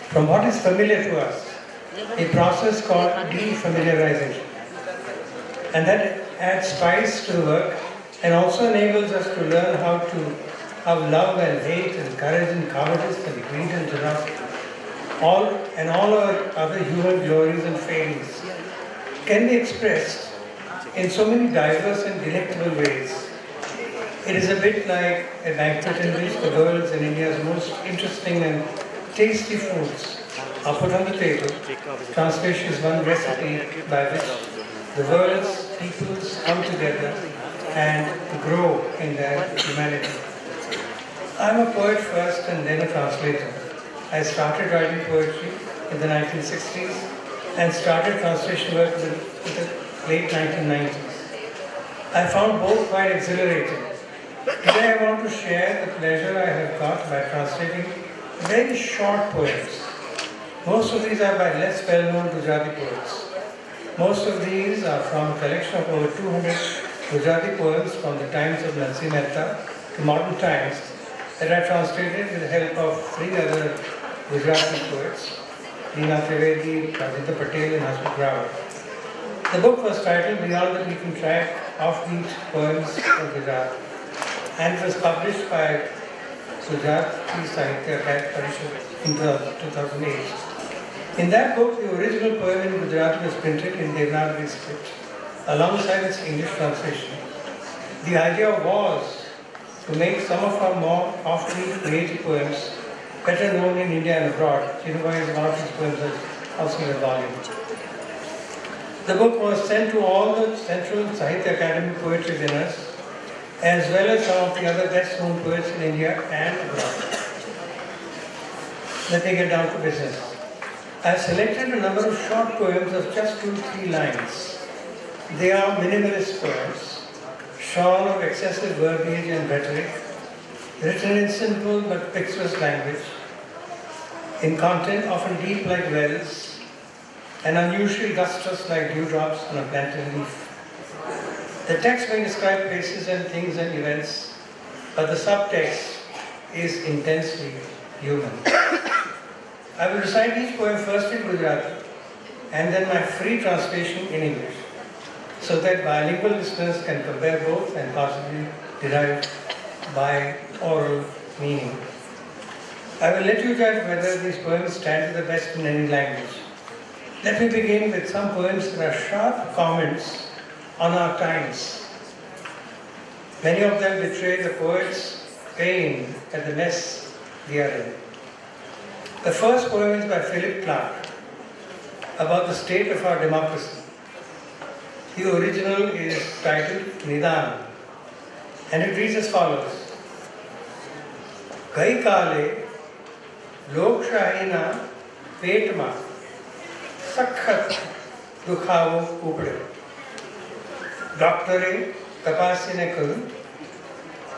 from what is familiar to us, a process called defamiliarization. And that adds spice to the work and also enables us to learn how love and hate and courage and cowardice and greed and generosity, all our other human glories and failings can be expressed in so many diverse and delectable ways. It is a bit like a banquet in which the world's and India's most interesting and tasty foods are put on the table. Translation is one recipe by which the world's peoples come together and grow in their humanity. I'm a poet first and then a translator. I started writing poetry in the 1960s and started translation work in the late 1990s. I found both quite exhilarating. Today I want to share the pleasure I have got by translating very short poems. Most of these are by less well-known Gujarati poets. Most of these are from a collection of over 200 Gujarati poems from the times of Narsi Mehta to modern times that I translated with the help of 3 other Gujarati poets, Neena Trivedi, Rajendra Patel and Hasmukh Rao. The book was titled Beyond the Beaten Track, Offbeat Poems of Gujarat, and it was published by Gujarati Sahitya Parishad in 2008. In that book, the original poem in Gujarati was printed in Devanagari script, alongside its English translation. The idea was to make some of our more offbeat creative poems better known in India and abroad. Chinuvai is one of his poems that's also in a volume. The book was sent to all the Central Sahitya Academy poetry dinners, as well as some of the other best known poets in India and abroad. Let me get down to business. I have selected a number of short poems of just 2-3 lines. They are minimalist poems, shorn of excessive verbiage and rhetoric, written in simple but picturesque language, in content often deep like wells, and unusually lustrous like dewdrops on a plantain leaf. The text may describe places and things and events, but the subtext is intensely human. I will recite each poem first in Gujarati and then my free translation in English, so that bilingual listeners can compare both and possibly derive by oral meaning. I will let you judge whether these poems stand to the best in any language. Let me begin with some poems that are sharp comments on our times. Many of them betray the poet's pain at the mess we are in. The first poem is by Philip Clark about the state of our democracy. The original is titled Nidan, and it reads as follows. Gai kale lokshahina petma sakhat dukhawo upde. Doctore tapasine કહ્યું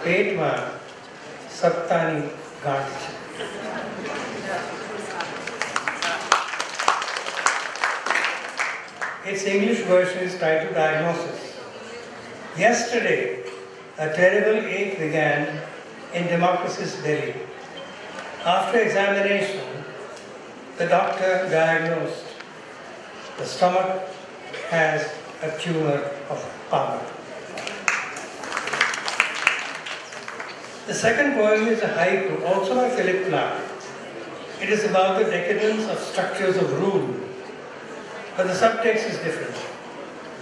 પેટમાં સપ્તાની ગાંઠ છે. Its English version is titled Diagnosis. Yesterday, a terrible ache began in democracy's belly. After examination, the doctor diagnosed the stomach has a tumor of power. The second poem is a haiku, also by Philip Clark. It is about the decadence of structures of rule, but the subtext is different.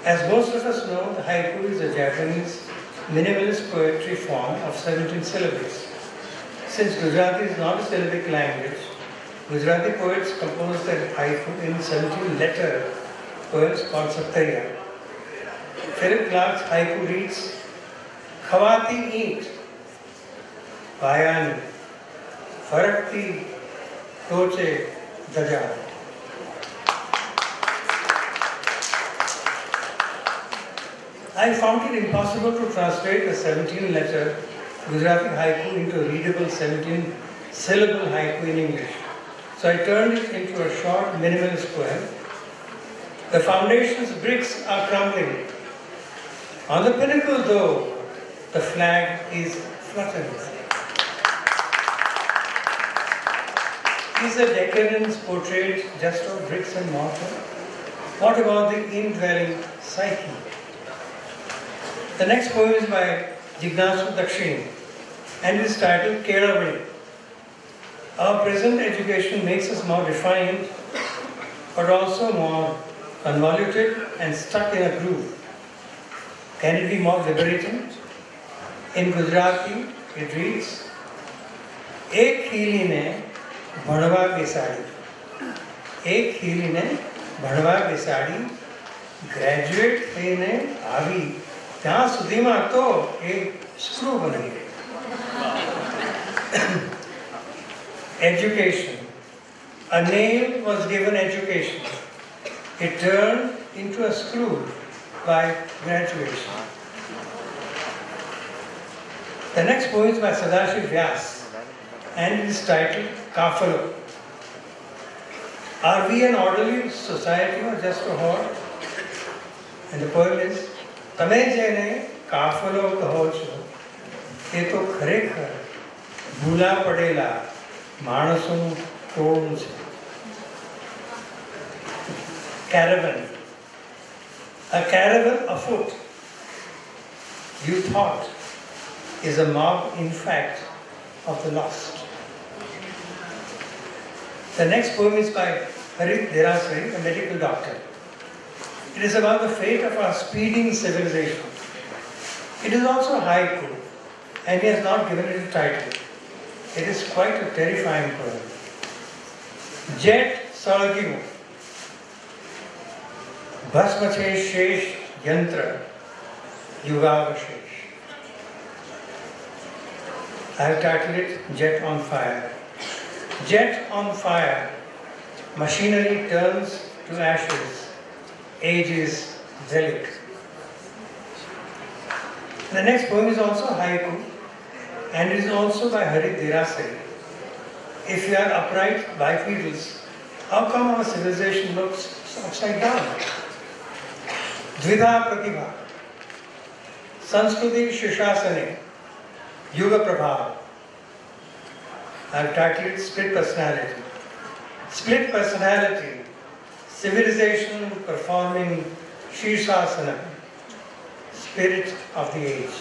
As most of us know, the haiku is a Japanese minimalist poetry form of 17 syllables. Since Gujarati is not a syllabic language, Gujarati poets compose their haiku in 17-letter poems called Saptariya. Philip Clark's haiku reads, Khawati eat, Bayani, Farakti, Toche, Daja. I found it impossible to translate a 17-letter Gujarati haiku into a readable 17-syllable haiku in English. So I turned it into a short minimalist poem. The foundation's bricks are crumbling. On the pinnacle, though, the flag is fluttering. Is the decadence portrayed just of bricks and mortar? What about the indwelling psyche? The next poem is by Jignasu Dakshin and is titled Keravali. Our present education makes us more refined, but also more convoluted and stuck in a groove. Can it be more liberating? In Gujarati, it reads, એક ખીલીને ભણવા બેસાડી, એક ખીલીને ભણવા બેસાડી, graduate થઈને આવી, ત્યાં સુધીમાં તો એ સ્ક્રૂ બની ગઈ. Education. A nail was given education. It turned into a screw by graduation. The next poem is by Sadashiv Vyas and it is titled Kafalo. Are we an orderly society or just a horde? And the poem is, તમે જેને કાફલો કહો છો એ તો ખરેખર ભૂલા પડેલા માણસોનું ટોળું છે. Caravan. A caravan afoot, you thought, is a mob, in fact, of the lost. The next poem is by Harit Derasari, a medical doctor. It is about the fate of our speeding civilization. It is also haiku, and he has not given it a title. It is quite a terrifying poem. Jet Salaginu. ભસ્મ છે શેષ યંત્ર યુગાવશેષ. I have titled it Jet on Fire. Jet on fire. Machinery turns to ashes. Age is relic. The next poem is also haiku and it is also by Harit Derasari. If we are upright bipedals, how come our civilization looks upside down? Dvidha Pratibha. Sanskruti Shishasane. Yuga Prabhav. I have titled it Split Personality. Split Personality. Civilization performing Shishasana. Spirit of the age.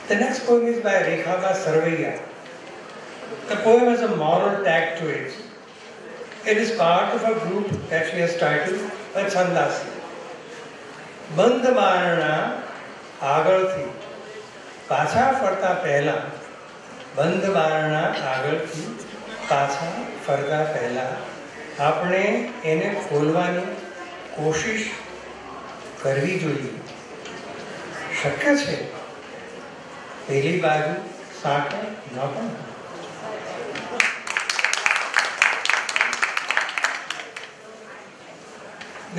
The next poem is by Rekhava Sarvaiya. The poem has a moral tag to it. It is part of a group that she has titled Chandasi. બંધબારણા આગળથી પાછા ફરતા પહેલા, બંધબારણા આગળથી પાછા ફરતા પહેલા આપણે એને ખોલવાની કોશિશ કરવી જોઈએ. શક્ય છે પેલી બાજુ સાંકળ ન પણ.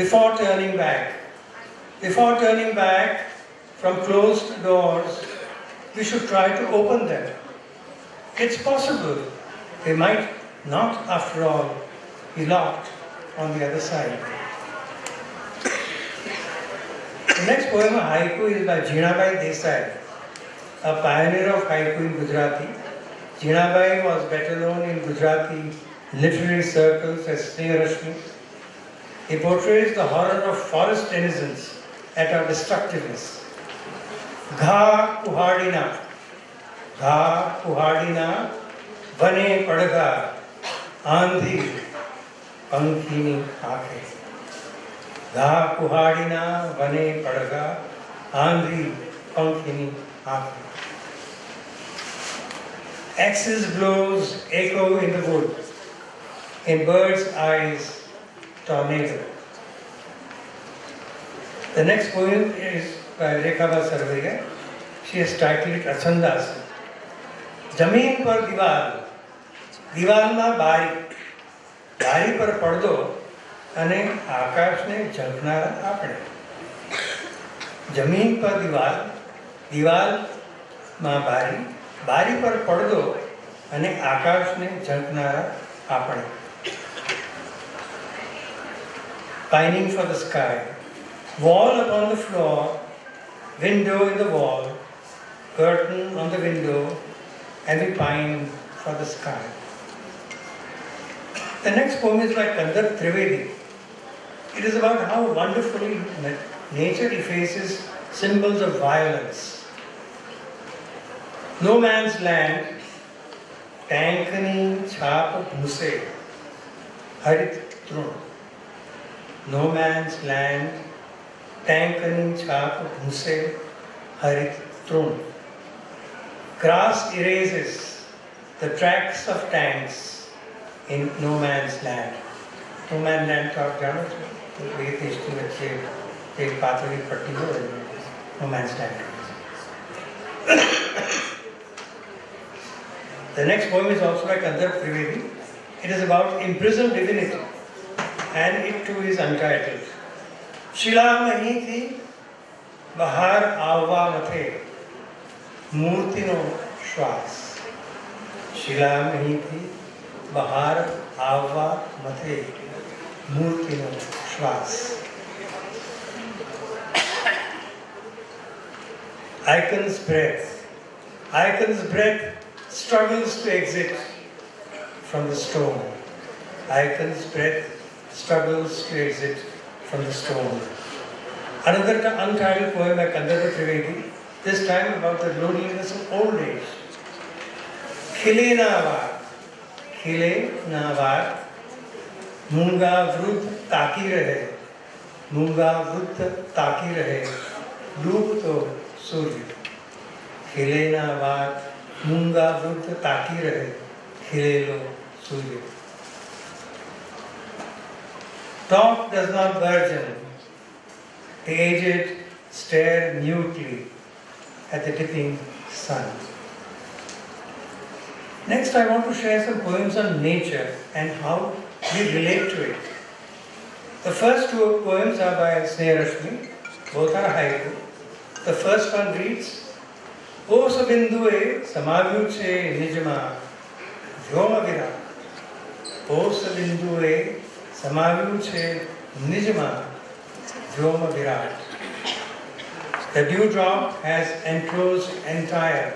Before turning back from closed doors, we should try to open them. It's possible they might not, after all, be locked on the other side. The next poem, a haiku, is by Jinabai Desai, a pioneer of haiku in Gujarati. Jinabai was better known in Gujarati literary circles as Sneharashmi. He portrays the horror of forest denizens at our destructiveness. Gha kuhadina, vane padga, andhi, pankhini aake. Gha kuhadina, vane padga, andhi, pankhini aake. Axes blows echo in the wood, in birds' eyes, tornado. The next poem is by Rekhava Sarvaiya. She has titled it Achandasi. જમીન પર દિવાલ, દિવાલમાં બારી, બારી પર પડદો અને આકાશને ઝંખનારા આપણે. જમીન પર દિવાલ, દિવાલમાં બારી, બારી પર પડદો અને આકાશને ઝંખનારા આપણે. Pining for the sky. Wall upon the floor, window in the wall, curtain on the window, and we pine for the sky. The next poem is by Kandarp Trivedi. It is about how wonderfully nature effaces symbols of violence. No man's land, tankani chhap bhuse, harit trun. No man's land, tankani chhap bhuse, harit trun. Grass erases the tracks of tanks in no man's land. No man's land तो आप जानो ये देश के बच्चे एक पातली पट्टी हो no man's land. The next poem is also by Kandarp Trivedi. It is about imprisoned divinity and it too is untitled. शिला नहीं थी बहार आववा मथे मूर्तिनो श्वास. शिला नहीं थी बहार आववा मथे मूर्तिनो श्वास. Icon's breath struggles to exit from the stone. Icon's breath struggles to exit from the stone. Another untitled poem by Kandarp Trivedi, this time about the loneliness of old age. Khile na vaar, मूंगा वृद्ध ताकी रहे, मूंगा वृद्ध ताकी रहे, डूब तो सूर्य. खिले ना वार, मूंगा वृद्ध ताकी रहे, खिले लो सूर्य. Talk does not burgeon. The aged stare mutely at the dipping sun. Next, I want to share some poems on nature and how we relate to it. The first two poems are by Sneharashmi. Both are haiku. The first one reads, O sabindue samavyuche nijma vyoma virat. O sabindue samavyuche nijma vyoma virat. The dewdrop has enclosed entire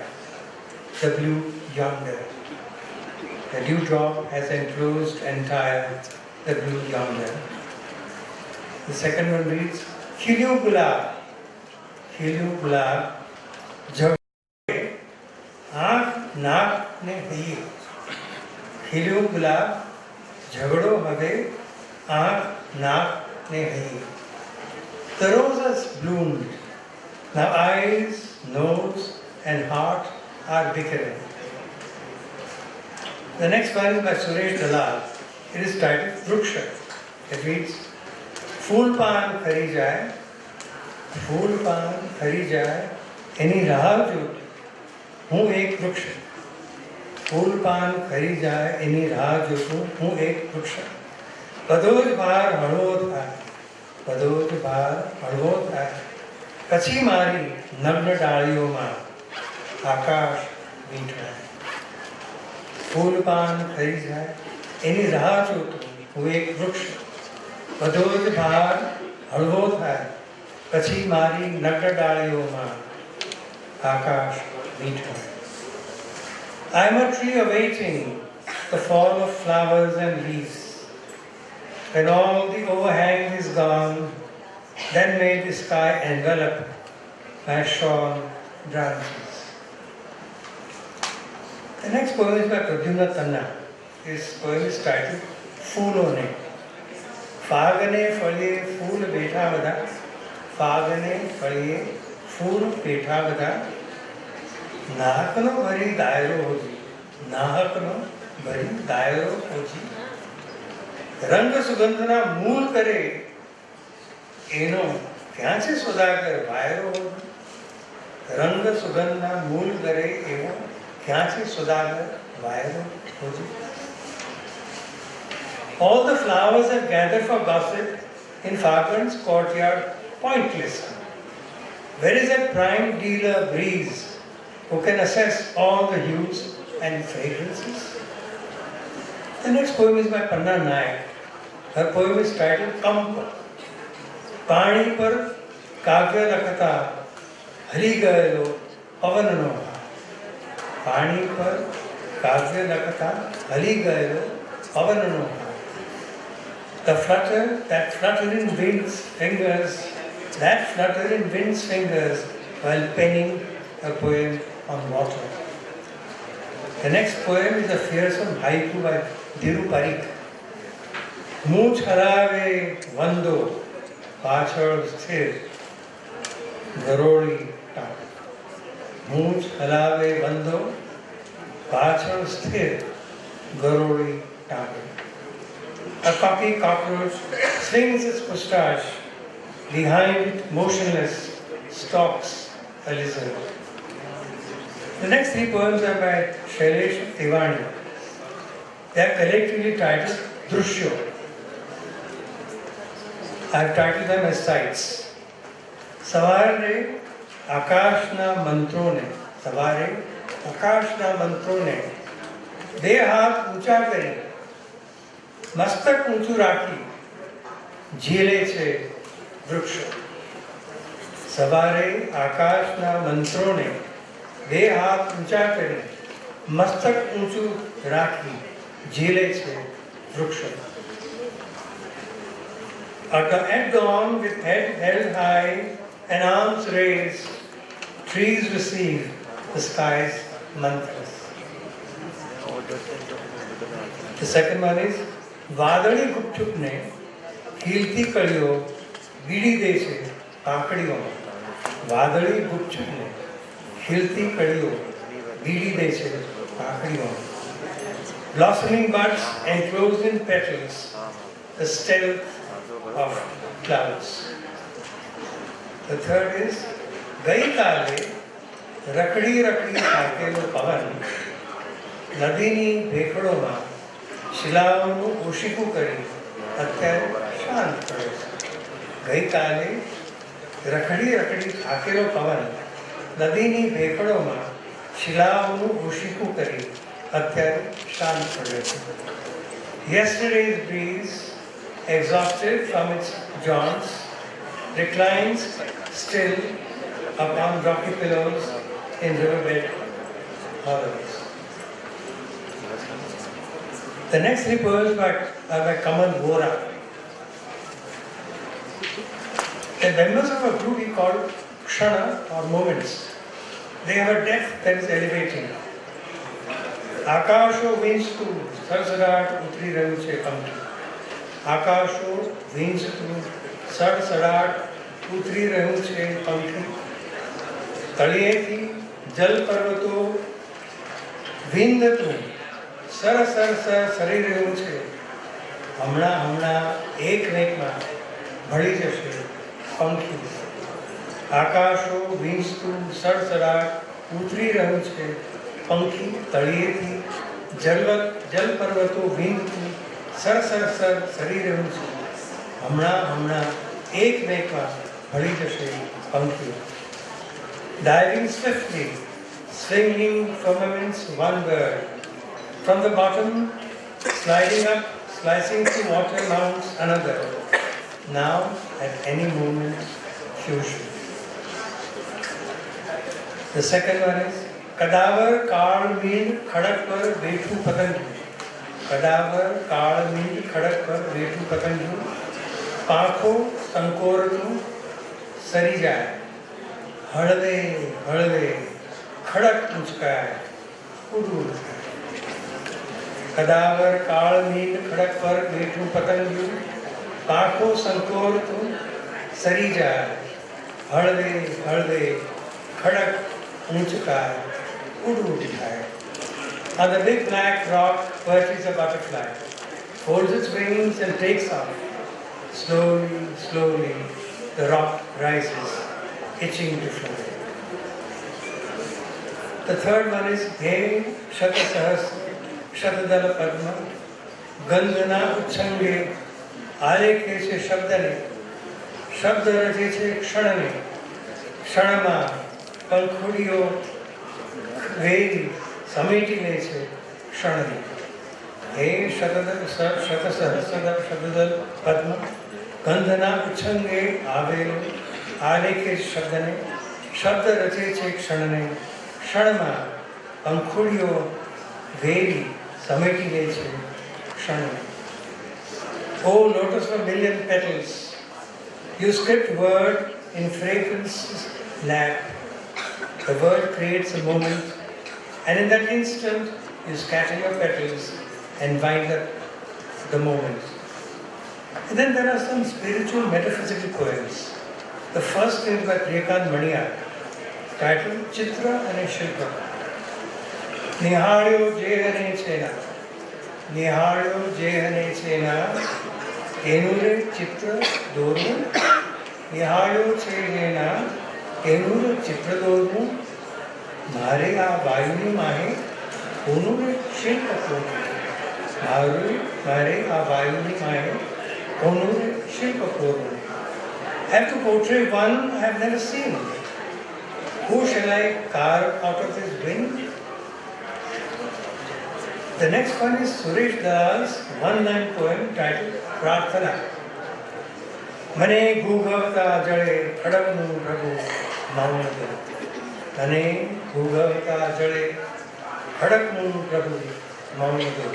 the blue yonder. The dewdrop has enclosed entire the blue yonder. The second one reads, Khilyu gulab, jhagde, aankh naak ne hiye. Khilyu gulab, jhagdo have, aankh naak ne hiye. The roses bloomed. Now eyes, nose and heart are bickering. The next one is by Suresh Dalal. It is titled Vruksha. It reads, Phool paan khari jaye, any raha jyoti, હું એક વૃક્ષ. ફૂલ પાન ખરી જાય એની રાહ જોતું હું એક વૃક્ષ. બધો જ ભાર હળવો થાય, બધો જ ભાર હળવો થાય, પછી મારી નગ્ન ડાળીઓમાં આકાશ વીંટળાય. ફૂલ પાન ખરી જાય એની રાહ જોતું હું એક વૃક્ષ. બધો જ ભાર હળવો થાય, પછી મારી નગ્ન ડાળીઓમાં આકાશ વીંટળાય. I am a tree awaiting the fall of flowers and leaves. When all the overhang is gone, then may the sky envelop my shorn branches. The next poem is by Pradyumna Tanna. This poem is titled Phoolone. Fagane phaliye phool betha bada, fagane phaliye phool betha bada, નાહકનો ભરી દાયરો હોજી, નાહકનો ભરી દાયરો હોજી. રંગ સુગંધના મૂળ કરે એનો ક્યાં છે સોદાગર વાયરો હોજી. રંગ સુગંધના મૂળ કરે એવો ક્યાં છે સોદાગર વાયરો હોજી. All the flowers are gathered for gossip in Fagans courtyard pointless. Where is that prime dealer breeze who can assess all the hues and fragrances? The next poem is by Panna Nayak. Her poem is titled Kampa. Pani par kagya lakhata hari gayalo pavanano. પાણી પર કાવ્ય લખતા હલી ગયો પવનનો હાથ. The flutter that flutter in wind's fingers, that flutter in wind's fingers while penning a poem on water. The next poem is a fearsome haiku by Dhiru Parikh. મૂછ હલાવે વંદો પાછળ સ્થિર ગરોળી ટાળ. મૂછ હલાવે વંદો પાછળ સ્થિર ગરોળી ટાળ. A cocky cockroach swings its moustache. Behind it, motionless, stalks a lizard. The next three poems are by Shailesh Tiwani. They are collectively titled Drushyo. I have titled them as sights. સવારે આકાશના મંત્રોને બે હાથ ઊંચા કરી મસ્તક ઊંચું રાખી ઝીલે છે વૃક્ષો. સવારે આકાશના મંત્રોને બે હાથ ઊંચા કરી મસ્તક ઊંચું રાખી ઝીલે છે વૃક્ષો. At dawn, with head held high and arms raised, trees receive the sky's mantras. The second one is વાદળી ગુપચુપને ખીલતી કળીઓ બીડી દે છે કાકડીઓમાં. વાદળી ગુપચુપને ખીલતી કળીઓ બીડી દે છે કાકડીઓમાં. Blossoming buds enclosed in petals, the stealth of clouds. The third is ગઈ કાલે રખડી રખડી થાકેલો પવન નદીની ભેખડોમાં શિલાઓનું ઓશિકું કરી અત્યારે શાંત પડે છે. ગઈકાલે રખડી રખડી થાકેલો પવન નદીની ભેખડોમાં શિલાઓનું ઓશિકું કરી અત્યારે શાંત પડે છે. Yesterday's breeze, exhausted from its jaunts, reclines still upon rocky pillows in riverbed hollows. The next three poems are by Kamal Vora. The members of a group we call Kshana or moments. They have a depth that is elevating. આકાશો વીંચતું સડસડાટ ઉતરી રહ્યું છે પંખી. આકાશો વીંચતું સડસડાટ ઉતરી રહ્યું છે પંખી. તળિયેથી જલ પર્વતો વિંધતું sir sir sir સરી રહ્યું છે. હમણાં હમણાં એકમેકમાં ભળી જશે પંખી. આકાશો વીંચતું સડસડાટ ઉતરી રહ્યું છે પંખી. તળિયેથી જલ પર્વતો વિંધતું સર સર સર સરી રહ્યું છે. હમણાં હમણાં એકમેકમાં ભળી જશે પંખી. Diving swiftly, swinging firmaments one bird. From the bottom, sliding up, slicing through water mounts another. Now, at any moment, fusion. The second one is કદાવર કાળ મીંડ ખડક પર બેઠું પતંગિયું. કદાવર કાળ મીંડ ખડક પર બેઠું પતંગિયું. પાંખો સંકોરતું સરી જાય. હળવે હળવે ખડક ઉંચકાય ઉડું થાય. કદાવર કાળ મીંડ ખડક પર બેઠું પતંગિયું. પાંખો સંકોરતું સરી જાય. હળવે હળવે ખડક ઉંચકાય ઉડું થાય. On the big black rock perches a butterfly, holds its wings and takes off. Slowly, slowly, the rock rises, itching to fly. The third one is He Shatasahas Shatadala Padma Gandhana Uchange આલેખે છે શબ્દને. શબ્દ રચે છે ક્ષણને. ક્ષણમાં પંખુડીઓ very સમેટી લે છે ક્ષણને. હે શતદલ પદ્મ ગંધના ઉચ્છંગે આવેલો આલેખે શબ્દને. શબ્દ રચે છે ક્ષણને. ક્ષણમાં પંખુડીઓ વેરી સમેટી લે છે ક્ષણે. Oh, lotus of a million petals, you script word in fragrance's lap. The word creates a moment, and in that instant, you scatter your petals and wind up the moment. And then there are some spiritual metaphysical poems. The first is by Priyakant Maniar, titled Chitra and Shilpa. Nihalyo jehane chena, Nihalyo jehane chena, Enure chitra dormu, Nihalyo chena, Enure chitra dormu, Mare a vayuni mahe, Onure shilpa dormu. Mare a vayuni mahe, Onure shilpa dormu. I have to portray one I have never seen. Who shall I carve out of this wind? The next one is Suresh Dalal's one-line poem titled Prarthana. Mane Bhugavata Jale Khadavnu Prabhu Maunadu. Mane Bhugavata Jale Khadavnu Prabhu Maunadu.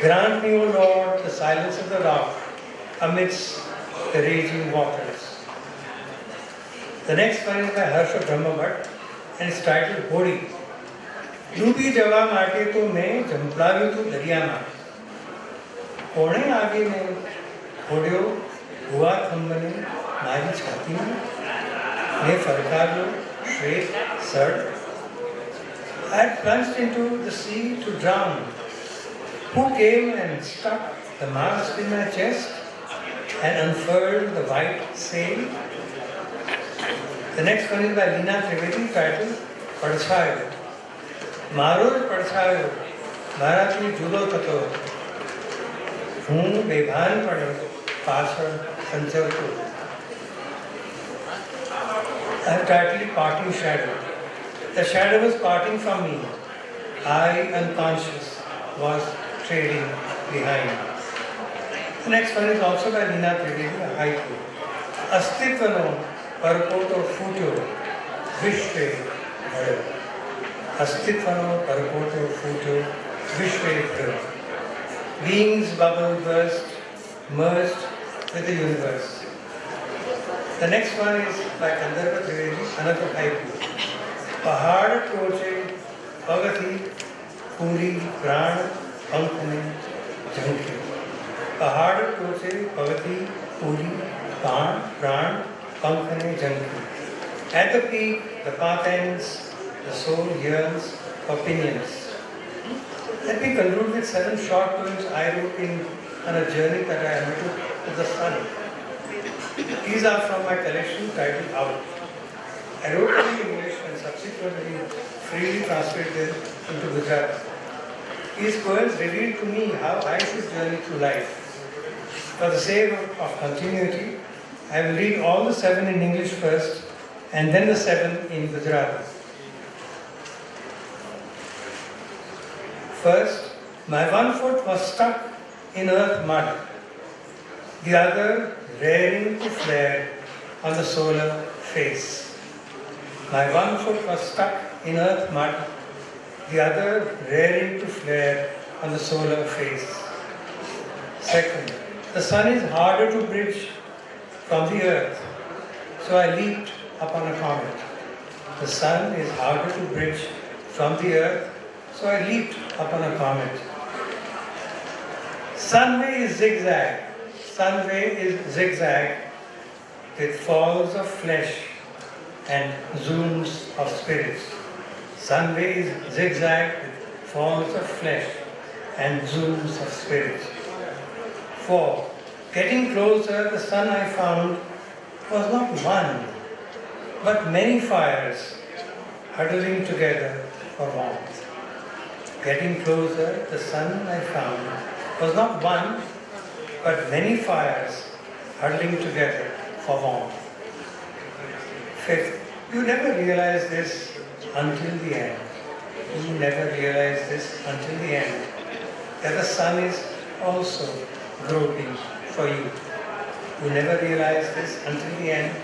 Grant me, O Lord, the silence of the rock amidst the raging waters. The next one is by Harsha Brahmabhat and it's titled Hodi. ડૂબી જવા માટે તો મેં ઝંપલાવ્યું તું દરિયામાં, કોણે આવીને ખોડ્યો ભુવા ખંભને મારી છાતીમાં, મેં ફરકાવ્યો શ્વેત સડ. I had plunged into the sea to drown. Who came and stuck the mast in my chest and unfurled the white sail? The next one is by Leena Trivedi titled Padchayo. મારો જ પડછાયો મારાથી જુદો થતો, હું બેભાન પડે પાછળ સંચરતો. I have titled Parting Shadow. The shadow was parting from me. I, unconscious, was trailing behind. The next one is also by Leena Trivedi, a haiku. અસ્તિત્વનો પરપોટો ફૂટ્યો વિશ્વે ભળ્યો. અસ્તિત્વનો પરપોટો ફૂટ્યો વિશ્વે ભળ્યો. Beings bubble burst, merged with the universe. The next one is by Gandharva Trivedi, another haiku. પહાડ ટોચે પગથી પૂરી પ્રાણ પંખને ઝંખે. પહાડ ટોચે પગથી પૂરી પ્રાણ પંખને ઝંખે. At the peak, the path ends, the soul yearns for pinions. Let me conclude with 7 short poems I wrote on a journey that I undertook to the sun. These are from my collection titled Out. I wrote them in English and subsequently freely translated them into Gujarati. These poems revealed to me how I should journey through life. For the sake of continuity, I will read all the 7 in English first and then the 7 in Gujarati. First, my one foot was stuck in earth mud, the other raring to flare on the solar face. My one foot was stuck in earth mud, the other raring to flare on the solar face. Second, the sun is harder to bridge from the earth, so I leaped upon a comet. The sun is harder to bridge from the earth, so I leaped upon a comet. Sunway is zigzag. Sunway is zigzag with falls of flesh and zooms of spirit. Sunway is zigzag with falls of flesh and zooms of spirit. 4. Getting closer, the sun I found was not one, but many fires huddling together for warmth. Getting closer, the sun I found was not one, but many fires huddling together for warmth. 5th, you never realize this until the end. You never realize this until the end, that the sun is also groping for you. You never realize this until the end,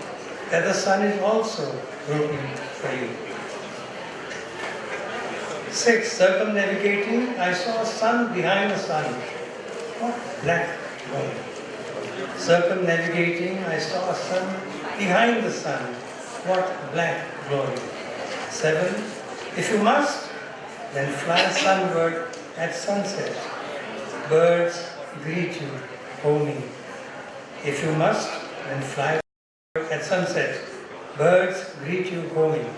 that the sun is also broken for you. 6. Circumnavigating, I saw a sun behind the sun. What black glowing. Circumnavigating, I saw a sun behind the sun. What black glowing. 7. If you must, then fly sunward at sunset. Birds greet you, homing. If you must, then fly at sunset. Birds greet you, homing.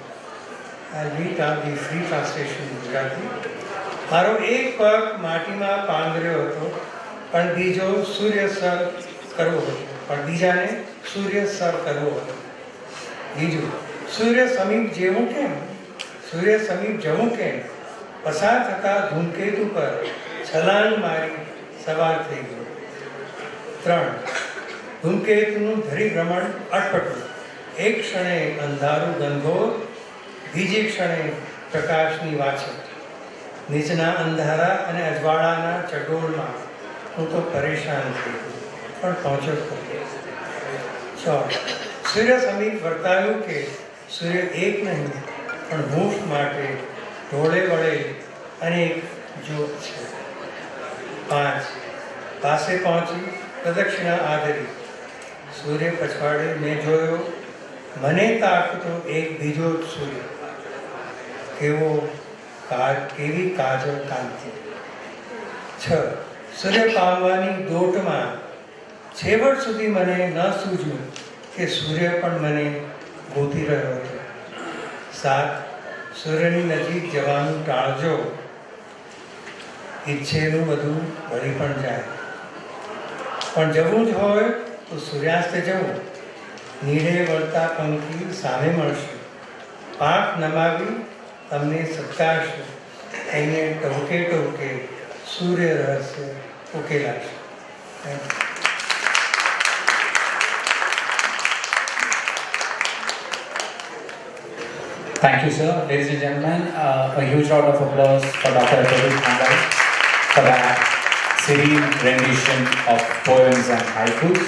I'll read out the free translation in Gujarati. મારો એક પગ માટીમાં પાંગર્યો હતો પણ બીજો સૂર્ય sir કરવો હતો પણ બીજાને સૂર્ય સર કરવો હતો. બીજું, સૂર્ય સમીપ જેવું કેમ, સૂર્ય સમીપ જવું કેમ, પસાર થતા ધૂમકેતુ પર છલાંગ મારી સવાર થઈ ગયો. 3. ધૂમકેતુનું ધરીભ્રમણ અટપટું. એક ક્ષણે અંધારું ઘનઘોર, બીજી ક્ષણે પ્રકાશની વાછત. નીચના અંધારા અને અજવાળાના ચડોળમાં હું તો પરેશાન થઈ ગયો પણ પહોંચ્યો ખરો. 4. સૂર્ય સમીપ વર્તાયું કે સૂર્ય એક નહીં પણ હૂંફ માટે ઢોળે વળે અનેક જ્યોત છે. 5. પાસે પહોંચી પ્રદક્ષિણા આદરી. સૂર્ય પછવાડે મેં જોયો મને તાકતો એક બીજો સૂર્ય. કેવી કાજળ કાંતિ. 6. સૂર્ય પામવાની દોટમાં છેવટ સુધી મને ન સૂઝ્યું કે સૂર્ય પણ મને ગોતી રહ્યો હતો. 7. સૂર્યની નજીક જવાનું ટાળજો, ઈચ્છેલું બધું ભળી પણ જાય. પણ જવું જ હોય તો સૂર્યાસ્તે જવું. નીડે વળતા પંખી સામે મળશે. પાંખ નમાવી તમને સત્કારશે. એને ટવકે ટવકે સૂર્ય રહસ્ય ઉકેલાશે. Thank you, sir. Ladies and gentlemen, a huge round of applause for Dr. Apurva Thandai for that serene rendition of poems and haikus.